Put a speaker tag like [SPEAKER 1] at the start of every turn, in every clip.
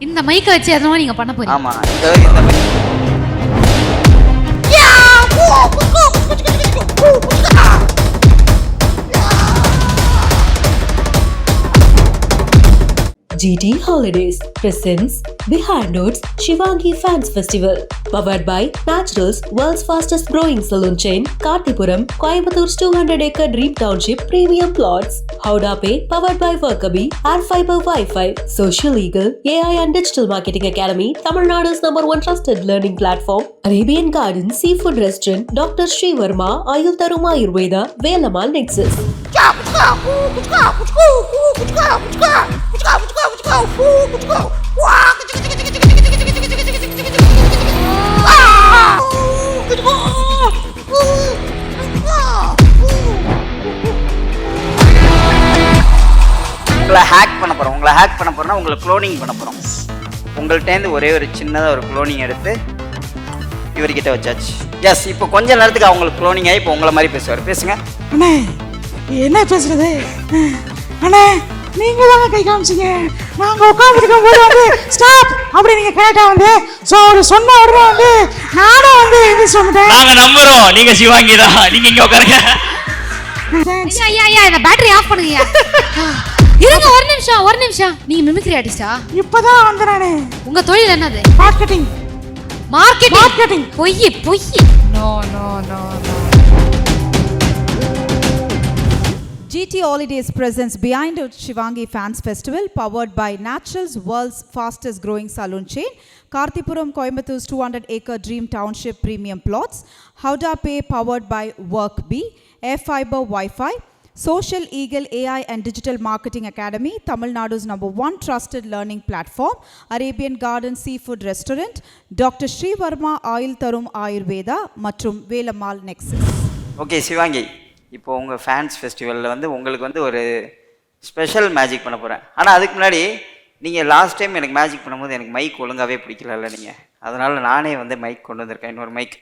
[SPEAKER 1] இந்த மைக்க வச்சு எதனா நீங்க பண்ண போறீங்க?
[SPEAKER 2] ஆமா இந்த mic.
[SPEAKER 3] GT Holidays presents Behind Notes Shivangi Fans Festival, powered by Naturals, world's fastest growing saloon chain, Kartipuram, Coimbator's 200-acre Dream Township premium plots, Howda Pay, powered by Workabi, Air Fiber Wi-Fi, Social Eagle, AI and Digital Marketing Academy, Tamil Nadu's #1 trusted learning platform, Arabian Gardens Seafood Restaurant, Dr. Sri Verma, Ayul Tarum Ayurveda, Velamal Nexus.
[SPEAKER 2] உங்களை hack பண்ண போறோம். உங்களை cloning பண்ண போறோம். உங்கள்கிட்டேருந்து ஒரே ஒரு சின்னதாக ஒரு க்ளோனிங் எடுத்து இவர்கிட்ட வச்சாச்சு. எஸ், இப்போ கொஞ்ச நேரத்துக்கு அவங்களுக்கு க்ளோனிங் ஆகி இப்போ உங்களை மாதிரி பேசுவார். பேசுங்க.
[SPEAKER 4] அண்ணே, என்ன பேசுறது? அண்ணே, நீங்க தாங்க கை காமிச்சிங்க. நாங்க உட்காந்துருக்கும் போது வந்து ஸ்டாப் அப்படி நீங்க கேட்டா வந்து ஒரு சொன்ன உடனே வந்து நானும் வந்து இது சொன்னேன்.
[SPEAKER 5] நாங்க நம்புறோம் நீங்க சிவாங்கி தான். நீங்க இங்க உட்காருங்க.
[SPEAKER 1] ஐயா இந்த பேட்டரி ஆஃப் பண்ணுங்க. இருங்க ஒரு நிமிஷம். நீங்க மிமிக்ரி ஆர்டிஸ்டா?
[SPEAKER 4] இப்பதான் வந்தறானே.
[SPEAKER 1] உங்க தொழில் என்னது?
[SPEAKER 4] மார்க்கெட்டிங். பொய்.
[SPEAKER 1] No.
[SPEAKER 6] GT Holidays presents Behind Notes Shivangi Fans Festival, powered by Naturals, world's fastest growing saloon chain, Kartipuram, Coimbator's 200-acre Dream Township premium plots, Howda Pay, powered by Workabi, Air Fiber Wi-Fi, Social Eagle AI and Digital Marketing Academy, Tamil Nadu's #1 trusted learning platform, Arabian Garden Seafood Restaurant, Dr. Sri Verma, Ayul Tarum Ayurveda மற்றும் Velamal Nexus.
[SPEAKER 2] Okay Shivangi, இப்போ உங்கள் fans ஃபெஸ்டிவலில் வந்து உங்களுக்கு வந்து ஒரு special magic பண்ண போகிறேன். ஆனால் அதுக்கு முன்னாடி நீங்கள் லாஸ்ட் டைம் எனக்கு மேஜிக் பண்ணும்போது எனக்கு மைக் ஒழுங்காகவே பிடிக்கல நீங்கள். அதனால் நானே வந்து மைக் கொண்டு வந்திருக்கேன், இன்னொரு மைக்.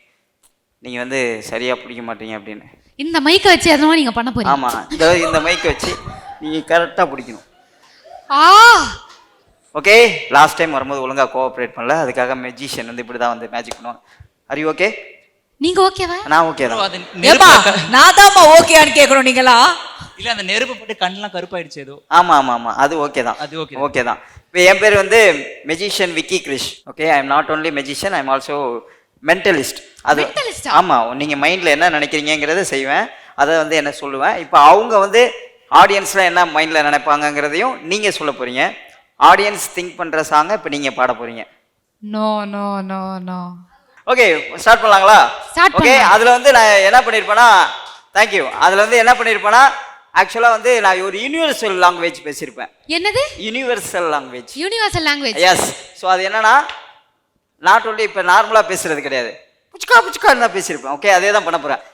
[SPEAKER 2] நீங்கள் வந்து சரியாக பிடிக்க மாட்டீங்க அப்படின்னு.
[SPEAKER 1] இந்த மைக்க வச்சு எதனா நீங்க பண்ண போறீங்க?
[SPEAKER 2] ஆமாம், இந்த மைக்கை வச்சு நீங்கள் கரெக்டாக பிடிக்கணும். ஓகே, லாஸ்ட் டைம் வரும்போது ஒழுங்காக கோஆப்ரேட் பண்ணல, அதுக்காக மெஜிஷியன் வந்து இப்படி தான் வந்து மேஜிக் பண்ணுவாங்க. Are you okay?
[SPEAKER 1] நீங்க ஓகேவா?
[SPEAKER 2] நான் ஓகே தான்.
[SPEAKER 4] நான் தான் ஓகேன்னு கேக்குறோம். நீங்களா
[SPEAKER 5] இல்ல அந்த நெருப்பு போட்டு கண்ணெல்லாம் கருப்பாயிடுச்சு ஏதோ.
[SPEAKER 2] ஆமா அது ஓகே தான். ஓகே தான். இப்போ என் பேர் வந்து magician Vicky Krish. Okay, I am not only magician, I am also mentalist. அது ஆமாம், நீங்கள் மைண்டில் என்ன நினைக்கிறீங்கிறத செய்வேன், அதை வந்து என்ன சொல்லுவேன். இப்போ அவங்க வந்து ஆடியன்ஸில் என்ன மைண்டில் நினைப்பாங்கங்கிறதையும் நீங்கள் சொல்ல போகிறீங்க. ஆடியன்ஸ் திங்க் பண்ணுற சாங்கை இப்போ நீங்கள் பாட போகிறீங்க.
[SPEAKER 1] நோ.
[SPEAKER 2] ஓகே, ஸ்டார்ட் பண்ணலாங்களா? ஓகே, அதில் வந்து நான் என்ன பண்ணியிருப்பேன்னா, தேங்க்யூ, அதில் வந்து என்ன பண்ணியிருப்பேன்னா, ஆக்சுவலாக வந்து நான் ஒரு யூனிவர்சல் லாங்குவேஜ் பேசியிருப்பேன்.
[SPEAKER 1] என்னது?
[SPEAKER 2] Universal language.
[SPEAKER 1] எஸ்.
[SPEAKER 2] ஸோ அது என்னன்னா, நாட் ஒன்லி இப்போ நார்மலாக பேசுறது கிடையாது, புச்சுக்கான்னு தான் பேசியிருப்பேன். ஓகே, அதே தான் பண்ண போகிறேன்.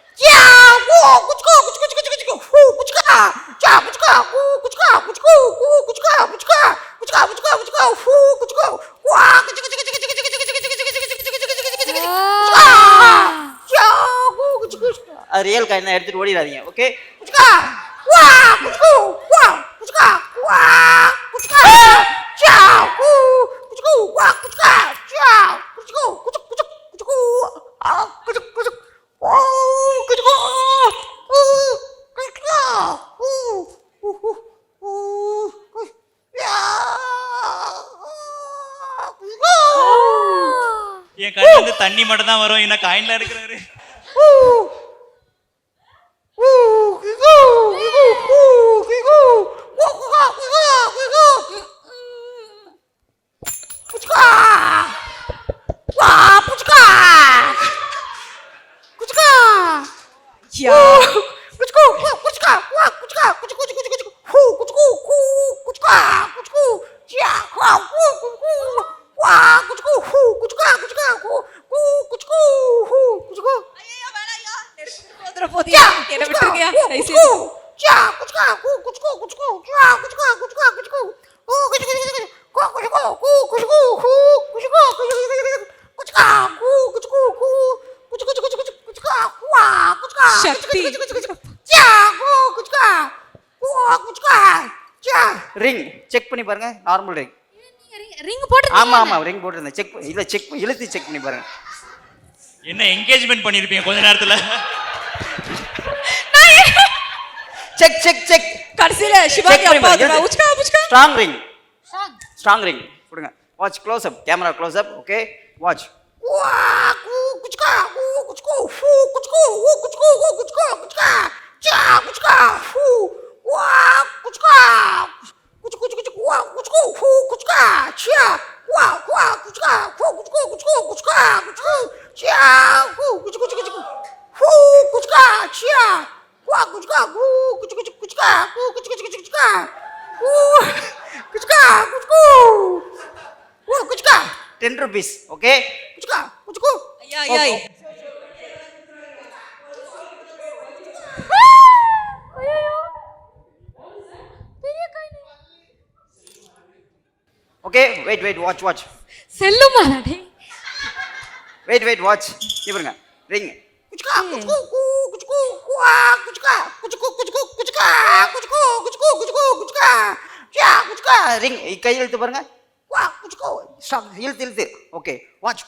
[SPEAKER 2] அது ரியல் காயின் தான், எடுத்துட்டு ஓடிடாதீங்க. ஓகே,
[SPEAKER 5] என் கண்ணுல இருந்து தண்ணி மட்டும் தான் வரும், என்ன காயின்ல இருக்கிறாரு.
[SPEAKER 2] ரிங் செக் பண்ணி பாருங்க, நார்மல் ரிங்.
[SPEAKER 1] ரிங் போட்டு
[SPEAKER 2] ஆமா ஆமா ரிங் போட்டிருந்தேன். செக் இல்ல செக் இழுத்து செக் பண்ணி பாருங்க.
[SPEAKER 5] என்ன என்கேஜ்மெண்ட் பண்ணிருப்பீங்க கொஞ்ச நேரத்துல.
[SPEAKER 2] Check check check.
[SPEAKER 7] கடைசில சிவாங்கி அப்பா உச்கா உச்கா.
[SPEAKER 2] Strong ring. Strong ring. கொடுங்க. Watch close up. Camera close up. Okay. Watch. குச்கா குச்கோ ஃபூ குச்கோ ஓ குச்கோ ஓ குச்கோ குச்கா சா குச்கா ஃபூ வா குச்கா குச் குச் குச் வா குச்கோ ஃபூ குச்கா சா வா வா குச்கா ஃபூ குச்கோ குச்கோ குச்கா குச்கோ சா ஃபூ குச் குச் குச் ஃபூ குச்கா சா வா குச்கா ஃபூ குச் குச் குச்கா ஃபூ குச் குச் குச் குச்கா ஃபூ குச்கா குச்கோ ஓ குச்கா 10 rupees. Okay. Kuchka, kuchku.
[SPEAKER 7] ஐயா ஐயா.
[SPEAKER 2] Okay, wait, watch.
[SPEAKER 1] செல்லுமா டேய்.
[SPEAKER 2] Wait, watch. இவருங்க. ring. Kuchka, kuchku, kuchku, kuwa, kuchka, kuchku, kuchku, kuchka, kuchku, kuchku, kuchku, kuchka. Ya, kuchka. ring. கை இழுத்து பாருங்க. Kuwa, kuchku. Stop. இழுத்து. Okay, watch.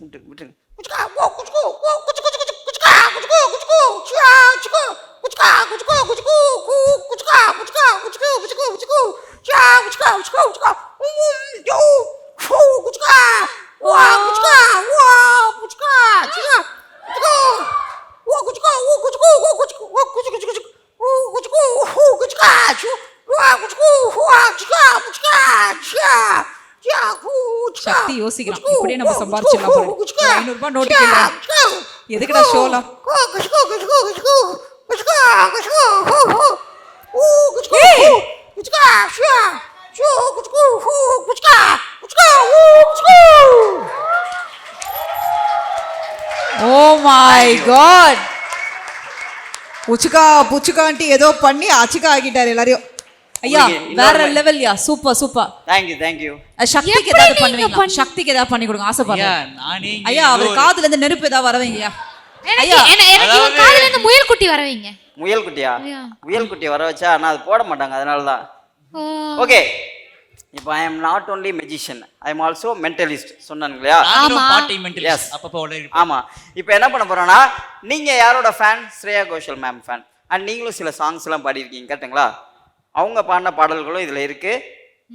[SPEAKER 2] விட்டு. Kuchka, wo, kuchku, wo, kuchku, kuchku, kuchka, kuchku, kuchku, cha, kuchku, kuchka, kuchku, kuchku, kuchka, kuchka, kuchku, kuchku, kuchku, cha, kuchka, kuchku, kuchka. Yo, fu, kuchka. Wa, kuchka, wa, kuchka, cha, kuchku. Wo, kuchku, wo, kuchku, wo, kuchku, wo, kuchku, kuchku, wo, kuchku, fu, kuchka, chu, wa, kuchku, wa, kuchka, kuchka, cha.
[SPEAKER 7] சக்தி யோசிக்கிறான். இப்படியே நம்ம சம்பாரிச்சிடலாம் போல. 500 ரூபாய் note கேக்குறான். எதுக்குடா ஷோலாம்? Oh my God. உச்சுக்கா புச்சுக்கான்ட்டு ஏதோ பண்ணி அச்சுக்கா ஆகிட்டாரு எல்லாரையும். ஐயா வேற லெவல்யா. சூப்பர்.
[SPEAKER 2] Thank you.
[SPEAKER 7] சக்திக்கு ஏதாவது பண்ணுவீங்களா? சக்திக்கு ஏதாவது பண்ணி கொடுங்க ஆசைப்படுறேன்.
[SPEAKER 5] நானே
[SPEAKER 7] ஐயா அவர் காதுல இருந்து நெருப்பு ஏதாவது வரவைங்கயா?
[SPEAKER 1] எனக்கு இவன் காதுல இருந்து முயல் குட்டி வரவைங்க.
[SPEAKER 2] முயல் குட்டியா?
[SPEAKER 1] ஐயா.
[SPEAKER 2] முயல் குட்டி வர வச்சா ஆனா அது போட மாட்டாங்க, அதனால தான். ஓகே. இப்போ I am not only magician, I am also mentalist சொன்னாங்க இல்லையா?
[SPEAKER 1] ஆமா.
[SPEAKER 5] பார்ட் டைம் மென்டலிஸ்ட் அப்பப்போ உள்ள.
[SPEAKER 2] ஆமா. இப்போ என்ன பண்ண போறோம்னா, நீங்க யாரோட fan? Shreya Ghoshal ma'am fan. And நீங்களும் சில சாங்ஸ் எல்லாம் பாடியிருக்கீங்க கரெக்ட்டுங்களா? அவங்க பாடின பாடல்களும் இதுல இருக்கு,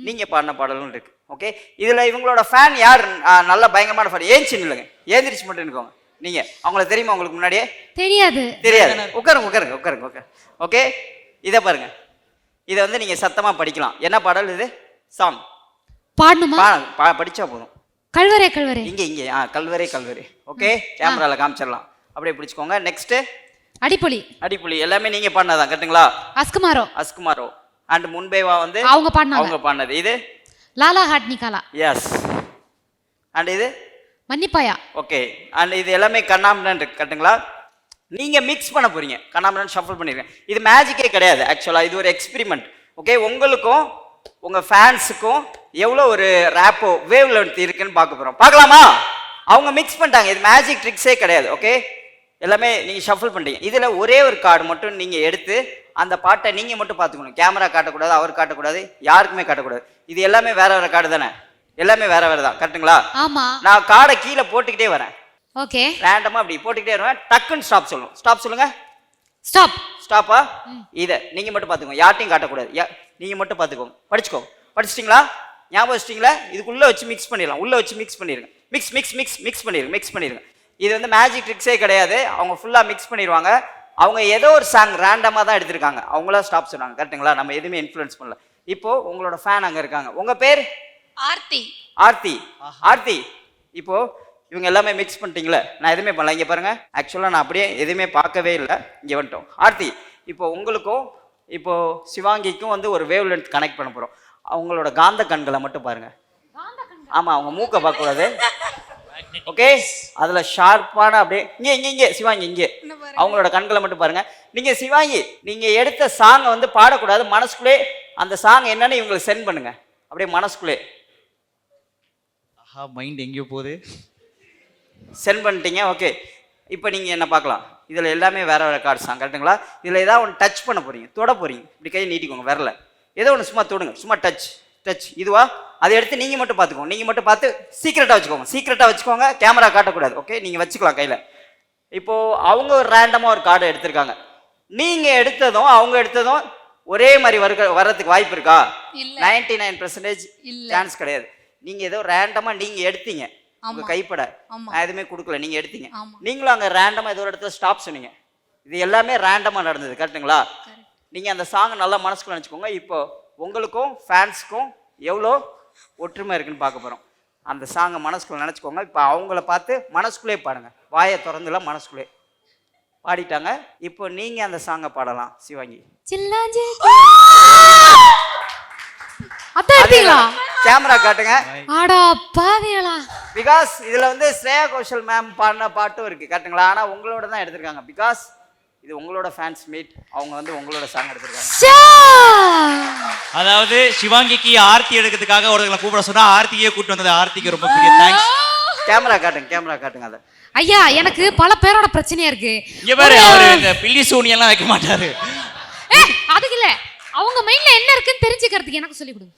[SPEAKER 2] நீங்க பாடின பாடல்களும் இருக்கு. ஓகே. இதுல இவங்களோட ஃபேன் யார்? நல்ல பயங்கரமான ஃபேன். ஏஞ்சி நில்லுங்க, ஏந்திரிச்சு மட்டும் இருக்கோங்க. நீங்க அவங்கள தெரியுமா உங்களுக்கு முன்னாடியே?
[SPEAKER 1] தெரியாது.
[SPEAKER 2] உட்காருங்க. ஓகே. இதை பாருங்க, இதை வந்து நீங்க சத்தமா படிக்கலாம். என்ன பாடல் இது? சாங்
[SPEAKER 1] பாடணுமா?
[SPEAKER 2] படிச்சா போதும்.
[SPEAKER 1] கல்வரே
[SPEAKER 2] இங்க கல்வரே. ஓகே. கேமரால காமிச்சிடலாம். அப்படியே பிடிச்சுக்கோங்க. நெக்ஸ்ட் அடிப்புலி எல்லாமே நீங்க பாடினதான் கரெக்ட்டுங்களா? அஸ்குமாரோ அண்ட் முன்பேவா வந்து அவங்க பாடினது. இது
[SPEAKER 1] லாலா ஹாட் நிகாலா.
[SPEAKER 2] எஸ். அண்ட் இது
[SPEAKER 1] மன்னிப்பாயா.
[SPEAKER 2] ஓகே. அண்ட் இது எல்லாமே கண்ணாமண்ணன் இருக்கு கரெக்ட்டுங்களா? நீங்க மிக்ஸ் பண்ண போறீங்க. கண்ணாமண்ணன் ஷஃபிள் பண்ணிருக்கேன். இது மேஜிக்கே கிடையாது ஆக்சுவலா, இது ஒரு எக்ஸ்பெரிமெண்ட். ஓகே. உங்களுக்கும் உங்க ஃபேன்ஸுக்கும் எவ்வளோ ஒரு ரேப்போ வேவ் லென்த் இருக்குன்னு பார்க்க போறோம். பார்க்கலாமா? அவங்க மிக்ஸ் பண்ணிட்டாங்க. இது மேஜிக் ட்ரிக்ஸே கிடையாது. ஓகே. எல்லாமே நீங்க ஷஃபிள் பண்ணிட்டீங்க. இதுல ஒரே ஒரு கார்டு மட்டும் நீங்க எடுத்து அந்த பாட்டை நீங்க மட்டும் பார்த்துக்கணும். கேமரா காட்டக்கூடாது, அவர் காட்டக்கூடாது, யாருக்குமே காட்டக்கூடாது. இது எல்லாமே வேற கார்டு தானே? எல்லாமே வேற தான் கரெக்ட்டுங்களா?
[SPEAKER 1] ஆமா.
[SPEAKER 2] நான் கார்டை கீழே போட்டுக்கிட்டே வரேன்.
[SPEAKER 1] ஓகே.
[SPEAKER 2] ரேண்டமா அப்படி போட்டுக்கிட்டே வருவேன். டக்குன்னு ஸ்டாப் சொல்லுங்க. ஸ்டாப்பா? இதை நீங்க மட்டும் பார்த்துக்கோங்க, யார்ட்டையும் காட்டக்கூடாது. நீங்க மட்டும் பார்த்துக்கோங்க. படிச்சிட்டிங்களா? ஞாபகம் வச்சிட்டிங்களா? இதுக்குள்ள வச்சு மிக்ஸ் பண்ணிடலாம். உள்ள வச்சு மிக்ஸ் பண்ணிடுங்க. மிக்ஸ் பண்ணிடுங்க. இது வந்து மேஜிக் ட்ரிக்ஸே கிடையாது. அவங்க ஃபுல்லா மிக்ஸ் பண்ணிடுவாங்க. அவங்க ஏதோ ஒரு சாங் ரேண்டமா தான் எடுத்திருக்காங்க. அவங்களா ஸ்டாப் சொன்னாங்க கரெக்ட்டுங்களா? நம்ம எதுவுமே இன்ஃப்ளூயன்ஸ் பண்ணல. இப்போ உங்களோட ஃபேன் அங்க இருக்காங்க. உங்க பேர்? ஆர்த்தி. இப்போ இவங்க எல்லாமே மிக்ஸ் பண்ணிட்டீங்களே, நான் எதுவுமே பண்ணல. இங்க பாருங்க, ஆக்சுவலா நான் அப்படியே எதுவுமே பார்க்கவே இல்லை. இங்க வந்துட்டோம். ஆர்த்தி, இப்போ உங்களுக்கும் இப்போ சிவாங்கிக்கும் வந்து ஒரு வேவ் லென்த் கனெக்ட் பண்ண போறோம். அவங்களோட காந்த கண்களை மட்டும் பாருங்க. ஆமா, அவங்க மூக்கை பார்க்க கூடாது. ஓகே. அதுல ஷார்ப்பான அப்படியே இங்க சிவாங்கி இங்கே அவங்களோட கண்களை மட்டும் பாருங்க. நீங்க சிவாங்கி நீங்க எடுத்த சாங்கை வந்து பாடக்கூடாது. மனசுக்குள்ளே அந்த சாங் என்னன்னு இவங்களுக்கு சென்ட் பண்ணுங்க. அப்படியே மனசுக்குள்ளே.
[SPEAKER 5] மைண்ட் எங்கேயோ போகுது.
[SPEAKER 2] சென்ட் பண்ணிட்டீங்க. ஓகே. இப்போ நீங்க என்ன பார்க்கலாம், இதுல எல்லாமே வேற கார்டு சாங் கரெக்ட்டுங்களா? இதுல ஏதாவது ஒன்று டச் பண்ண போறீங்க, தொட போறீங்க. இப்படி கையை நீட்டிக்கோங்க. வரல ஏதோ ஒன்று சும்மா தொடுங்க. சும்மா டச் இதுவா அதை எடுத்து நீங்கள் மட்டும் பார்த்துக்கோங்க, நீங்கள் மட்டும் பார்த்து சீக்கிரட்டாக வச்சுக்கோங்க, கேமரா காட்டக்கூடாது. ஓகே, நீங்கள் வச்சுக்கலாம் கையில். இப்போது அவங்க ஒரு ரேண்டமாக ஒரு கார்டு எடுத்திருக்காங்க. நீங்கள் எடுத்ததும் அவங்க எடுத்ததும் ஒரே மாதிரி வர்றதுக்கு வாய்ப்பு இருக்கா? 99% சான்ஸ் கிடையாது. நீங்கள் ஏதோ ரேண்டமாக நீங்கள் எடுத்தீங்க, உங்கள் கைப்பட நான் எதுவுமே கொடுக்கல, நீங்கள் எடுத்தீங்க. நீங்களும் அங்கே ரேண்டமாக ஏதோ ஒரு இடத்துல ஸ்டாப் சொன்னீங்க. இது எல்லாமே ரேண்டமாக நடந்தது, கரெக்டுங்களா? நீங்கள் அந்த சாங்கை நல்லா மனசுக்குள்ள நினச்சிக்கோங்க. இப்போ உங்களுக்கும் ஃபேன்ஸுக்கும் எவ்வளோ ஒற்றுமை இருக்குன்னு பார்க்க போகிறோம். அந்த சாங்கை மனசுக்குள்ள நினச்சிக்கோங்க. இப்போ அவங்கள பார்த்து மனசுக்குள்ளே பாடுங்க, வாயை திறந்துலாம் மனசுக்குள்ளே பாடிட்டாங்க. இப்போ நீங்கள் அந்த சாங்கை பாடலாம் சிவாங்கி. கேமரா காட்டுங்க.
[SPEAKER 1] ஆடா பாவிகளா.
[SPEAKER 2] பிகாஸ் இதுல வந்து ஸ்ரேயா கோஷல் மேம் பாடின பாட்டும் இருக்கு, கரெக்டுங்களா? ஆனா உங்களோட தான் எடுத்திருக்காங்க. பிகாஸ் இது உங்களோட ஃபேன்ஸ் மீட், அவங்க வந்து உங்களோட சாங் எடுத்திருக்காங்க.
[SPEAKER 5] அதாவது சிவாங்கிக்கு ஆர்த்தி எடுக்கிறதுக்காக ஒருத்தங்களை கூப்பிட சொன்னா ஆர்த்தியே கூப்பிட்டு வந்தது. ஆர்த்திக்கு ரொம்ப பெரிய தேங்க்ஸ்.
[SPEAKER 2] கேமரா காட்டுங்க அதை.
[SPEAKER 1] ஐயா, எனக்கு பல பேரோட பிரச்சனையா இருக்கு.
[SPEAKER 5] இங்க பாரு, அவரு இந்த பில்லி சூனியெல்லாம் வைக்க மாட்டாரு.
[SPEAKER 1] அதுக்கு இல்ல, அவங்க மைண்ட்ல என்ன இருக்குன்னு தெரிஞ்சுக்கிறதுக்கு எனக்கு சொல்லி கொடுங்க.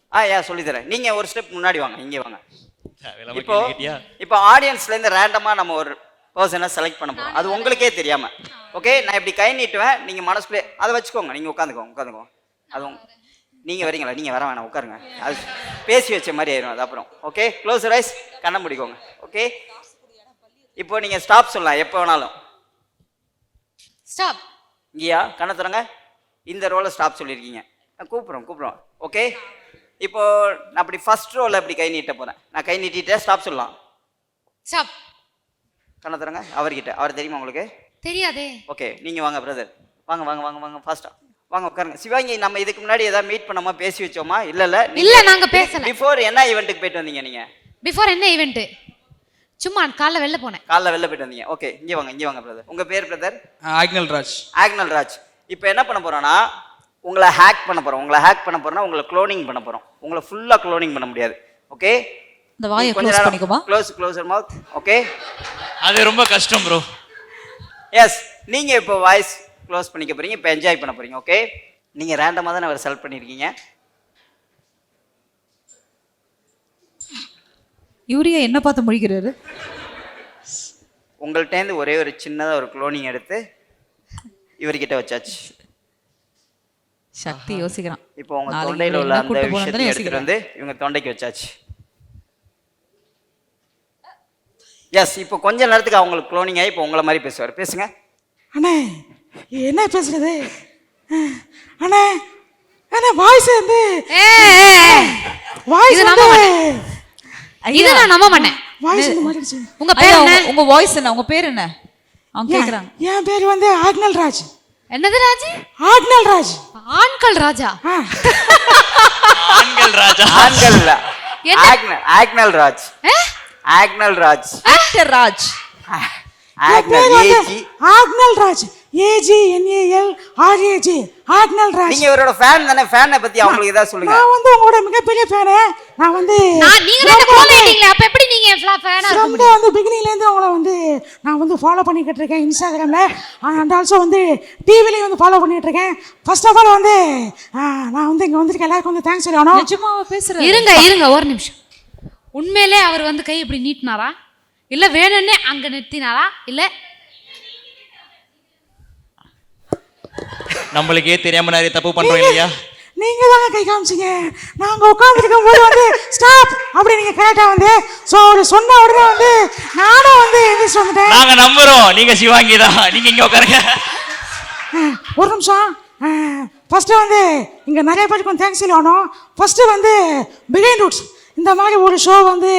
[SPEAKER 2] சொல்லி தரேன். நீங்க ஒரு ஸ்டெப் முன்னாடி வாங்க, இங்கே வாங்க. இப்போ ஆடியன்ஸ்ல இருந்து ரேண்டமா நம்ம ஒரு பர்சனை செலக்ட் பண்ண போறோம், அது உங்களுக்கே தெரியாம. ஓகே, நான் இப்படி கை நீட்டுவேன், நீங்க மனசுக்குள்ளே அதை வச்சுக்கோங்க. நீங்க உட்காந்துக்கோங்க. அது நீங்க வரீங்களா? நீங்க வர வேணாம், உட்காருங்க. அது பேசி வச்ச மாதிரி ஆயிரும் அது அப்புறம். ஓகே, க்ளோஸ் யுவர் ஐஸ், கண்ணை முடிக்கோங்க. ஓகே, இப்போ நீங்க ஸ்டாப் சொல்லலாம் எப்போ வேணாலும்.
[SPEAKER 1] ஸ்டாப்.
[SPEAKER 2] இங்கேயா? கண்ணை தரங்க. இந்த ரோலை ஸ்டாப் சொல்லியிருக்கீங்க, கூப்பிடுறோம். ஓகே, இப்போ நான் அப்படி ஃபர்ஸ்ட் ரோல அப்படி கை நீட்ட போறேன். நான் கை நீட்டிட்டே ஸ்டாப் சொல்லலாம்.
[SPEAKER 1] ஸ்டாப்.
[SPEAKER 2] கண்ணை தரங்க. அவர்கிட்ட, அவர் தெரியுமா உங்களுக்கு?
[SPEAKER 1] தெரியாதே.
[SPEAKER 2] ஓகே, நீங்க வாங்க பிரதர், வாங்க ஃபாஸ்டா வாங்க, உட்காருங்க. சிவாங்கி, நம்ம இதுக்கு முன்னாடி ஏதாவது மீட் பண்ணாம பேசி வச்சோமா? இல்ல
[SPEAKER 1] நாங்க பேசல.
[SPEAKER 2] பிஃபோர் என்ன ஈவென்ட்டுக்கு போயிட்டு வந்தீங்க நீங்க?
[SPEAKER 1] பிஃபோர் என்ன ஈவென்ட்? சும்மா காலைல வெளில போனேன்.
[SPEAKER 2] போயிட்டு வந்தீங்க. ஓகே, இங்கே வாங்க பிரதர். உங்க பேர் பிரதர்?
[SPEAKER 5] ஆக்னல் ராஜ்.
[SPEAKER 2] இப்போ என்ன பண்ண போறோம்னா, உங்களை ஹேக் பண்ண போறோம்னா உங்களை க்ளோனிங் பண்ண போறோம். உங்களை ஃபுல்லா க்ளோனிங் பண்ண முடியாது. ஓகே,
[SPEAKER 7] இந்த வாயை க்ளோஸ் பண்ணிக்கோமா?
[SPEAKER 2] Close your mouth. ஓகே,
[SPEAKER 5] அது ரொம்ப கஷ்டம் ப்ரோ.
[SPEAKER 2] எஸ், நீங்க இப்போ வாய்ஸ் க்ளோஸ் பண்ணிக்க போறீங்க, இப்போ என்ஜாய் பண்ண போறீங்க. ஓகே, நீங்க ரேண்டமா தான் அவர் செலக்ட் பண்ணிருக்கீங்க.
[SPEAKER 7] யூரியா என்ன பார்த்து முடிக்கிறாரு?
[SPEAKER 2] உங்கள்கிட்டேருந்து ஒரே ஒரு சின்னதாக ஒரு க்ளோனிங் எடுத்து இவர்கிட்ட வச்சாச்சு.
[SPEAKER 7] சக்தி யோசிக்கிறான்.
[SPEAKER 2] இப்போ உங்க தொண்டையில் உள்ள அந்த விஷயத்தை எடுத்துட்டு வந்து இவங்க தொண்டைக்கு வச்சாச்சு. எஸ், இப்போ கொஞ்ச நேரத்துக்கு அவங்களுக்கு க்ளோனிங் ஆகி இப்போ உங்களை மாதிரி பேசுவார். பேசுங்க.
[SPEAKER 4] அண்ணே, என்ன பேசுறது? அண்ணே வாய்ஸ் வந்து
[SPEAKER 1] இத நான் நம்ப மாட்டேன்.
[SPEAKER 4] வாய்ஸ் வந்து மாறிடுச்சு.
[SPEAKER 1] உங்க பேர் என்ன?
[SPEAKER 7] உங்க வாய்ஸ் என்ன? உங்க பேர் என்ன? அவங்க கேக்குறாங்க.
[SPEAKER 4] என் பேர் வந்து ஆக்னல் ராஜ்.
[SPEAKER 1] என்னது ராஜ்?
[SPEAKER 4] ஆக்னல் ராஜ்.
[SPEAKER 1] ஆண்கள் ராஜா.
[SPEAKER 5] ஆண்கள் ராஜா.
[SPEAKER 2] ஆண்கள் இல்ல. Agnal Raj. Agnal Raj.
[SPEAKER 7] Actor Raj.
[SPEAKER 2] Agnal AG.
[SPEAKER 4] Agnal Raj. AGNAL RAJ. Agnal Raj.
[SPEAKER 2] நீங்க இவரோட ஃபேன் தானே? ஃபேனை பத்தி அவங்களுக்கு ஏதாவது சொல்லுங்க.
[SPEAKER 4] நான் வந்து உங்களோட மிகப்பெரிய ஃபேன். நான் வந்து
[SPEAKER 1] நீங்க என்ன போலீங்களா? அப்ப எப்படி நீங்க ஃபேனா இருக்க முடியும்?
[SPEAKER 4] வந்து பிகினிங்ல இருந்து உங்களை வந்து நான் வந்து ஃபாலோ பண்ணிக்கிட்டு இருக்கேன் இன்ஸ்டாகிராம்ல. அண்ட் ஆல்சோ வந்து டிவிலையும் வந்து ஃபாலோ பண்ணிட்டு இருக்கேன். ஃபர்ஸ்ட் ஆஃப் ஆல் வந்து நான் வந்து இங்க வந்திருக்க எல்லாருக்கும் வந்து தேங்க்ஸ் சொல்லணும்.
[SPEAKER 7] நிஜமாவா பேசுறேன்?
[SPEAKER 1] இருங்க ஒரு நிமிஷம். உண்மையிலே அவர் வந்து கை இப்படி நீட்டினாரா, இல்ல வேணும்னே அங்க நிறுத்தினாரா, இல்ல
[SPEAKER 5] நம்மளுக்கே தெரியாம நிறைய தப்பு பண்றோம் இல்லையா?
[SPEAKER 4] நீங்க தாங்க கை காமிச்சீங்க. நாங்க உட்கார்ந்துருக்கும் போது வந்து ஸ்டாப் அப்படி நீங்க கரெக்டா வந்து ஒரு சொன்ன உடனே வந்து நானும் வந்து எந்திரிச்சு வந்துட்டேன்.
[SPEAKER 5] நாங்க நம்புறோம் நீங்க சிவாங்கி தான். நீங்க இங்க உட்காருங்க.
[SPEAKER 4] ஒரு நிமிஷம். ஃபர்ஸ்ட் வந்து இங்க நிறைய பேருக்கு வந்து தேங்க்ஸ் சொல்லணும். ஃபர்ஸ்ட் வந்து பிகைண்ட் ரூட்ஸ் இந்த மாதிரி ஒரு ஷோ வந்து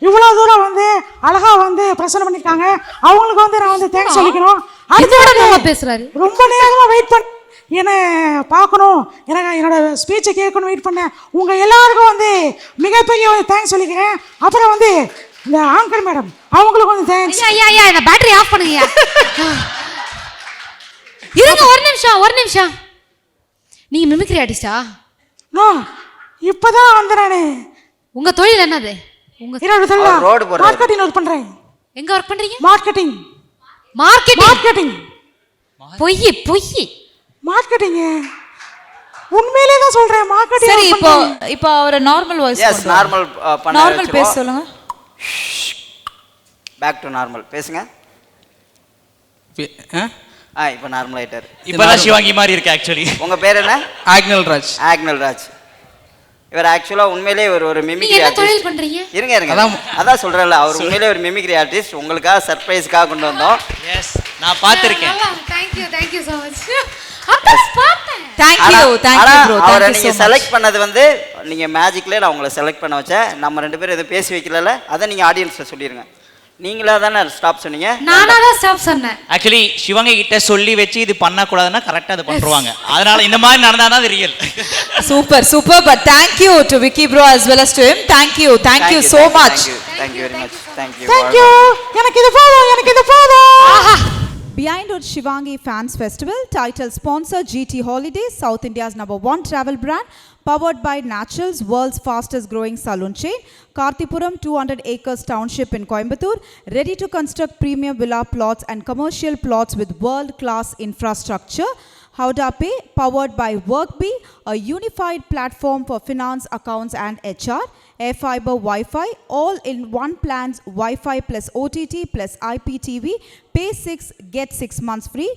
[SPEAKER 4] இவ்வளோ தூரம் வந்து அழகா வந்து பிரசன்ட் பண்ணியிருக்காங்க. அவங்களுக்கு வந்து நான் வந்து தேங்க்ஸ் சொல்லிக்கணும். அடுத்து
[SPEAKER 1] பேசுறாரு.
[SPEAKER 4] ரொம்ப நேரமாக வெயிட் பண்ண என்னை பார்க்கணும், எனக்கு என்னோட ஸ்பீச்சை கேட்கணும் வெயிட் பண்ணேன். உங்கள் எல்லாருக்கும் வந்து மிகப்பெரிய வந்து தேங்க்ஸ் சொல்லிக்கிறேன். அப்புறம் வந்து இந்த ஆங்கர் மேடம் அவங்களுக்கு வந்து தேங்க்ஸ்.
[SPEAKER 1] ஐயா இந்த பேட்டரி ஆஃப் பண்ணுங்க. இருங்க ஒரு நிமிஷம். நீங்க மிமிக்ரி ஆர்டிஸ்டா?
[SPEAKER 4] நோ, இப்போதான் வந்து நான்.
[SPEAKER 1] உங்க தொழில் என்னது? உங்க
[SPEAKER 4] என்னோட தொழில் மார்க்கெட்டிங் ஒர்க் பண்றேன்.
[SPEAKER 1] எங்க ஒர்க் பண்றீங்க?
[SPEAKER 4] மார்க்கெட்டிங். பொய் மார்க்கெட்டிங். உண்மையிலே தான் சொல்றேன் மார்க்கெட்டிங்.
[SPEAKER 7] சரி இப்போ அவரை நார்மல் வாய்ஸ்
[SPEAKER 2] எஸ் நார்மல் பண்ண
[SPEAKER 7] நார்மல் பேச சொல்லுங்க.
[SPEAKER 2] பேக் டு நார்மல் பேசுங்க. இப்போ நார்மல் ஆயிட்டாரு.
[SPEAKER 5] இப்பதான் சிவாங்கி மாதிரி இருக்கு ஆக்சுவலி.
[SPEAKER 2] உங்க பேர் என்ன?
[SPEAKER 8] ஆக்னல் ராஜ்.
[SPEAKER 2] ஆக்னல் ராஜ். இவர் ஆக்சுவலா உண்மையிலே இவர் ஒரு மிமிக்ரி
[SPEAKER 1] நீங்க என்ன
[SPEAKER 2] ஆர்டிஸ்ட்.
[SPEAKER 1] தொழில் பண்றீங்க?
[SPEAKER 2] இருங்க அதான் சொல்றேன்ல, அவர் உண்மையிலே ஒரு மிமிக்ரி ஆர்டிஸ்ட். உங்களுக்காக சர்ப்ரைஸ்க்காக கொண்டு வந்தோம்.
[SPEAKER 5] எஸ் நான் பார்த்திருக்கேன்.
[SPEAKER 1] Thank you so much. அப்ப பார்த்தேன்.
[SPEAKER 7] Thank you bro.
[SPEAKER 2] அவரை
[SPEAKER 7] Thank you
[SPEAKER 2] நீங்க
[SPEAKER 7] so much.
[SPEAKER 2] செலக்ட் பண்ணது வந்து நீங்க மேஜிக்ல நான் உங்களை செலக்ட் பண்ண வச்சேன். நம்ம ரெண்டு பேரும் எதுவும் பேசி வைக்கல. அதை நீங்க ஆடியன்ஸ்ல சொல்லிருங்க. நீங்களா தானே ஸ்டாப் சொன்னீங்க?
[SPEAKER 1] நானா தான் ஸ்டாப் சொன்னேன்.
[SPEAKER 5] ஆக்சுவலி சிவங்கி கிட்ட சொல்லி வச்சு இது பண்ண கூடாதுன்னா கரெக்டா அது பண்றாங்க. அதனால இந்த மாதிரி நடந்தாதான் அது real.
[SPEAKER 7] Super but thank you to Vicky bro as well as to him. Thank you so much.
[SPEAKER 2] Thank you very much. Thank you.
[SPEAKER 4] எனக்கு இது போதும்.
[SPEAKER 6] Behind Wood Shivangi Fans Festival, title sponsor GT Holidays, South India's #1 travel brand, powered by Naturals, world's fastest growing saloon chain, Karthipuram 200 acres township in Coimbatore, ready to construct premium villa plots and commercial plots with world-class infrastructure. Howda Pay, powered by WorkBee, a unified platform for finance, accounts and HR. AirFiber Wi-Fi, all in one plans, Wi-Fi plus OTT plus IPTV, pay 6, get 6 months free.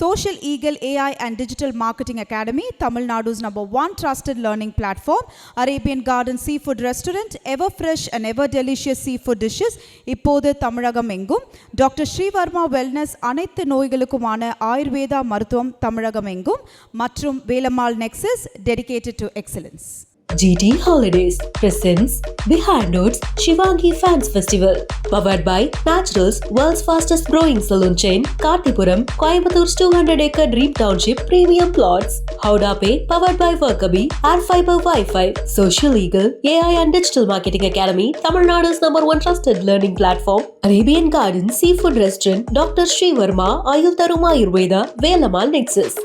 [SPEAKER 6] Social Eagle AI and Digital Marketing Academy, Tamil Nadu's #1 trusted learning platform. Arabian Garden Seafood Restaurant, ever fresh and ever delicious seafood dishes, இப்போது தமிழகம் எங்கும். Doctor Sreevarma wellness, அனைத்து நோய்களுக்குமான ஆயுர்வேதா மருத்துவம் தமிழகம் எங்கும். மற்றும் Velammal nexus, dedicated to excellence.
[SPEAKER 3] GT Holidays presents Behind Woods Shivangi Fans Festival, powered by Naturals, world's fastest growing saloon chain, Karthipuram, Coimbatore 200-acre Dream Township premium plots. Howda Pay, powered by WorkBee, AirFiber Wi-Fi, Social Eagle AI and Digital Marketing Academy, Tamil Nadu's #1 trusted learning platform, Arabian Garden Seafood Restaurant, Dr. Sri Verma, Ayutharum Ayurveda, Velamal Nexus.